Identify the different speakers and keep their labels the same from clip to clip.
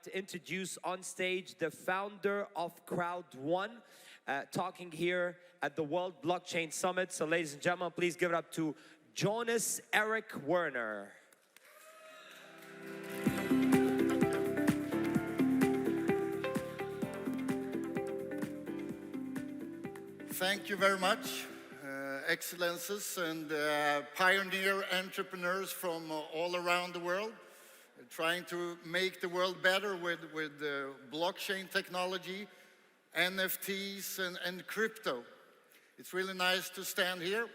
Speaker 1: to introduce on stage the founder of Crowd1, talking here at the World Blockchain Summit. So ladies and gentlemen, please give it up to Jonas Eric Werner.
Speaker 2: Thank you very much, Excellences and pioneer entrepreneurs from all around the world, trying to make the world better with blockchain technology, NFTs and crypto. It's really nice to stand here.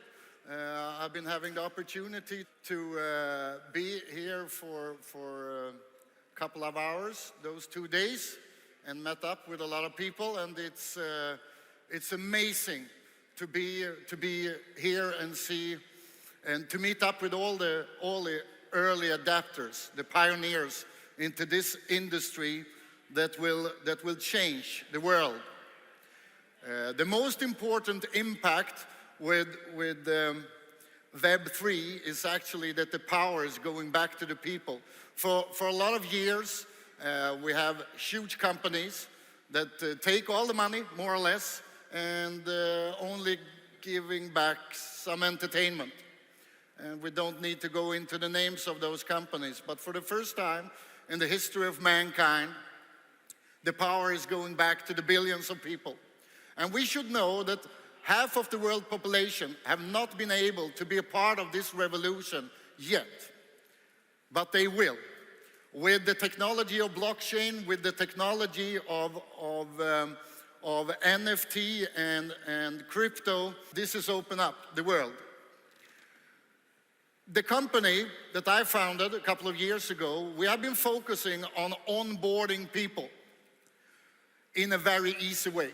Speaker 2: I've been having the opportunity to be here for a couple of hours, those 2 days, and met up with a lot of people, and it's amazing to be here and see and to meet up with all the early adapters, the pioneers into this industry that will change the world. The most important impact with Web3 is actually that the power is going back to the people. For a lot of years, we have huge companies that take all the money, more or less, and only giving back some entertainment. And we don't need to go into the names of those companies, but for the first time in the history of mankind, the power is going back to the billions of people. And we should know that half of the world population have not been able to be a part of this revolution yet, but they will. With the technology of blockchain, with the technology of NFT and crypto, this has opened up the world. The company that I founded a couple of years ago, we have been focusing on onboarding people in a very easy way.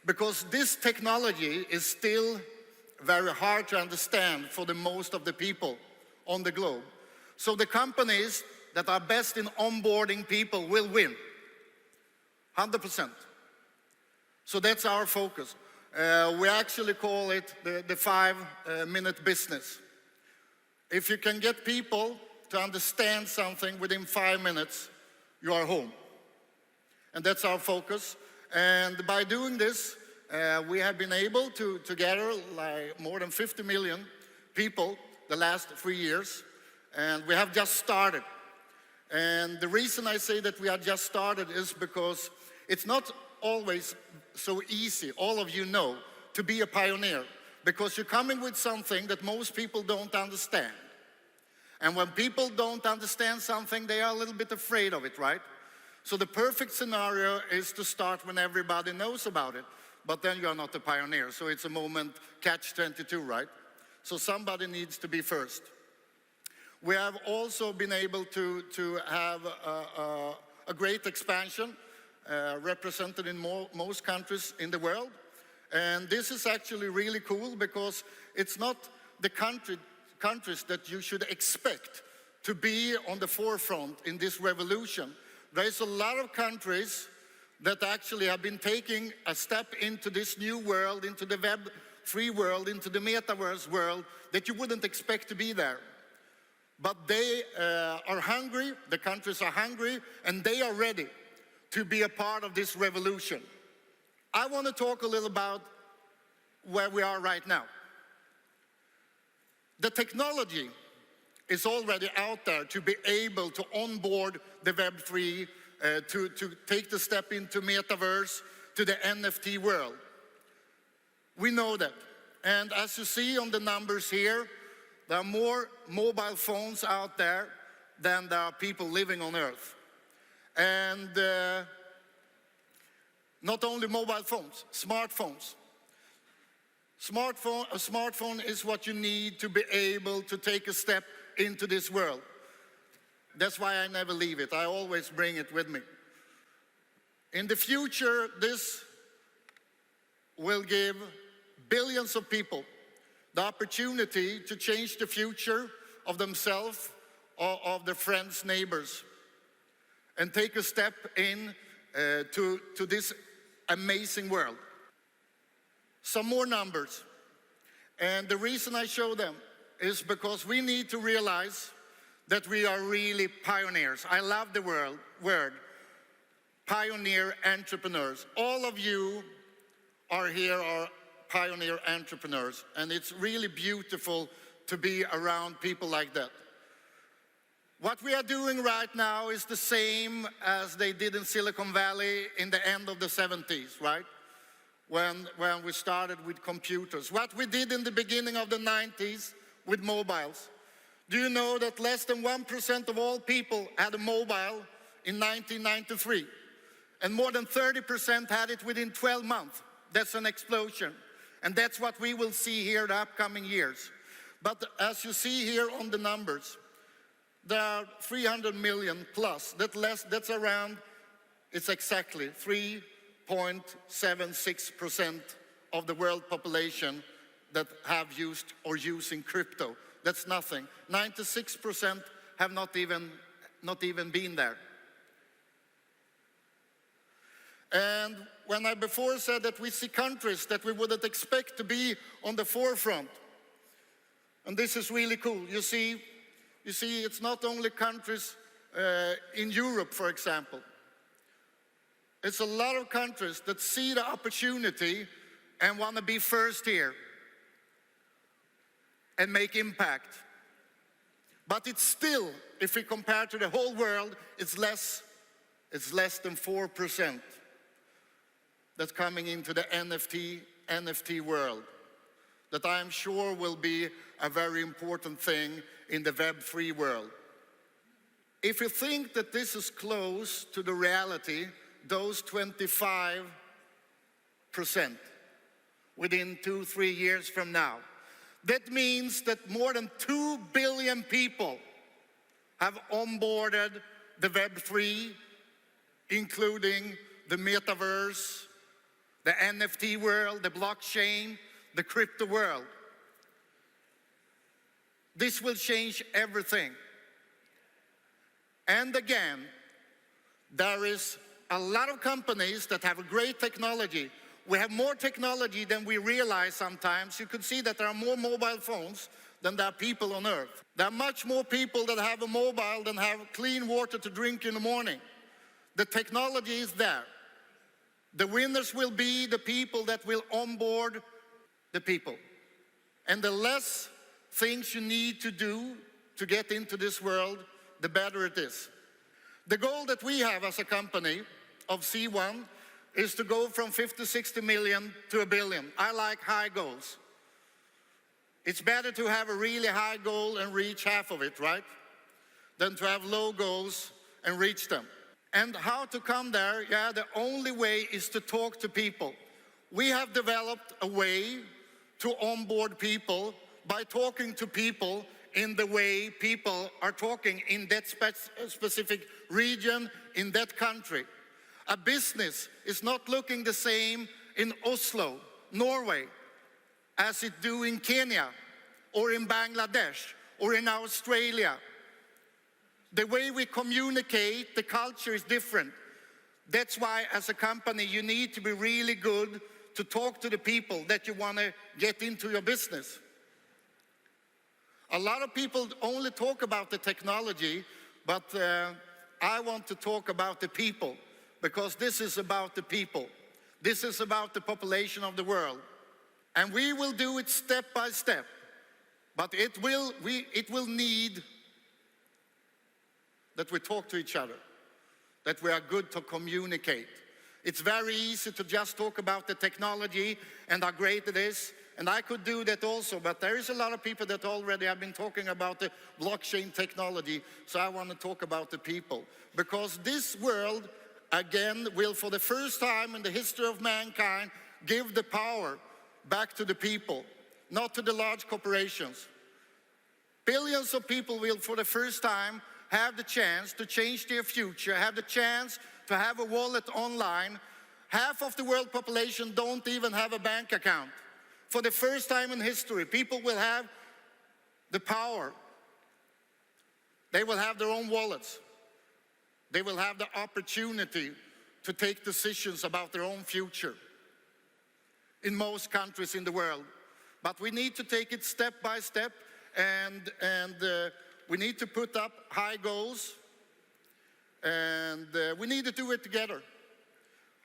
Speaker 2: Because this technology is still very hard to understand for the most of the people on the globe. So the companies that are best in onboarding people will win, 100%. So that's our focus. We actually call it the 5-minute business. If you can get people to understand something within 5 minutes, you are home. And that's our focus. And by doing this, we have been able to gather like more than 50 million people the last 3 years. And we have just started. And the reason I say that we have just started is because it's not always so easy, all of you know, to be a pioneer, because you're coming with something that most people don't understand. And when people don't understand something, they are a little bit afraid of it, right? So the perfect scenario is to start when everybody knows about it, but then you're not a pioneer. So it's a moment catch-22, right? So somebody needs to be first. We have also been able to have a great expansion represented in most countries in the world. And this is actually really cool because it's not the countries that you should expect to be on the forefront in this revolution. There's a lot of countries that actually have been taking a step into this new world, into the Web3 world, into the metaverse world that you wouldn't expect to be there. But they are hungry, the countries are hungry, and they are ready to be a part of this revolution. I want to talk a little about where we are right now. The technology is already out there to be able to onboard the Web3, to take the step into metaverse, to the NFT world. We know that. And as you see on the numbers here, there are more mobile phones out there than there are people living on Earth. And not only mobile phones, smartphones. A smartphone is what you need to be able to take a step into this world. That's why I never leave it. I always bring it with me. In the future, this will give billions of people the opportunity to change the future of themselves or of their friends, neighbors, and take a step in to this amazing world. Some more numbers. And the reason I show them is because we need to realize that we are really pioneers. I love the word. pioneer entrepreneurs. All of you are here are pioneer entrepreneurs, and it's really beautiful to be around people like that. What we are doing right now is the same as they did in Silicon Valley in the end of the 70s, right? When we started with computers. What we did in the beginning of the 90s with mobiles. Do you know that less than 1% of all people had a mobile in 1993? And more than 30% had it within 12 months. That's an explosion. And that's what we will see here the upcoming years. But as you see here on the numbers, there are 300 million plus. That's around, it's exactly 3.76% of the world population that have used or using crypto. That's nothing. 96% have not even been there. And when I before said that we see countries that we wouldn't expect to be on the forefront, and this is really cool. You see, it's not only countries in Europe, for example. It's a lot of countries that see the opportunity and want to be first here and make impact. But it's still, if we compare to the whole world, it's less than 4% that's coming into the NFT world, that I'm sure will be a very important thing in the Web3 world. If you think that this is close to the reality, those 25% within 2-3 years from now, that means that more than 2 billion people have onboarded the Web3, including the metaverse, the NFT world, the blockchain, the crypto world. This will change everything. And again, there is a lot of companies that have a great technology. We have more technology than we realize sometimes. You can see that there are more mobile phones than there are people on Earth. There are much more people that have a mobile than have clean water to drink in the morning. The technology is there. The winners will be the people that will onboard the people. And the less things you need to do to get into this world, the better it is. The goal that we have as a company of C1 is to go from 50, 60 million to 1 billion. I like high goals. It's better to have a really high goal and reach half of it, right? Than to have low goals and reach them. And how to come there? Yeah, the only way is to talk to people. We have developed a way to onboard people by talking to people in the way people are talking in that specific region, in that country. A business is not looking the same in Oslo, Norway, as it do in Kenya, or in Bangladesh, or in Australia. The way we communicate, the culture is different. That's why as a company you need to be really good to talk to the people that you want to get into your business. A lot of people only talk about the technology, but I want to talk about the people, because this is about the people. This is about the population of the world. And we will do it step by step, but it will need that we talk to each other, that we are good to communicate. It's very easy to just talk about the technology and how great it is, and I could do that also, but there is a lot of people that already have been talking about the blockchain technology, so I want to talk about the people. Because this world, again, will for the first time in the history of mankind give the power back to the people, not to the large corporations. Billions of people will for the first time have the chance to change their future, have the chance to have a wallet online. Half of the world population don't even have a bank account. For the first time in history, people will have the power. They will have their own wallets. They will have the opportunity to take decisions about their own future in most countries in the world. But we need to take it step by step, and we need to put up high goals, and we need to do it together.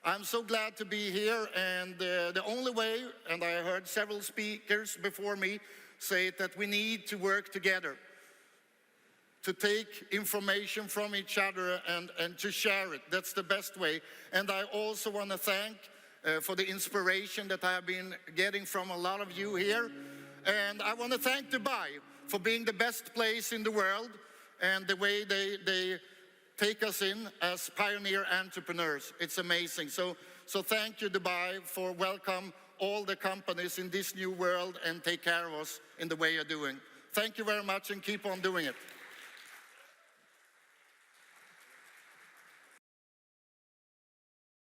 Speaker 2: I'm so glad to be here, and the only way, and I heard several speakers before me say it, that we need to work together to take information from each other and to share it. That's the best way. And I also want to thank for the inspiration that I have been getting from a lot of you here. And I want to thank Dubai for being the best place in the world and the way they take us in as pioneer entrepreneurs. It's amazing. So thank you, Dubai, for welcome all the companies in this new world and take care of us in the way you're doing. Thank you very much and keep on doing it.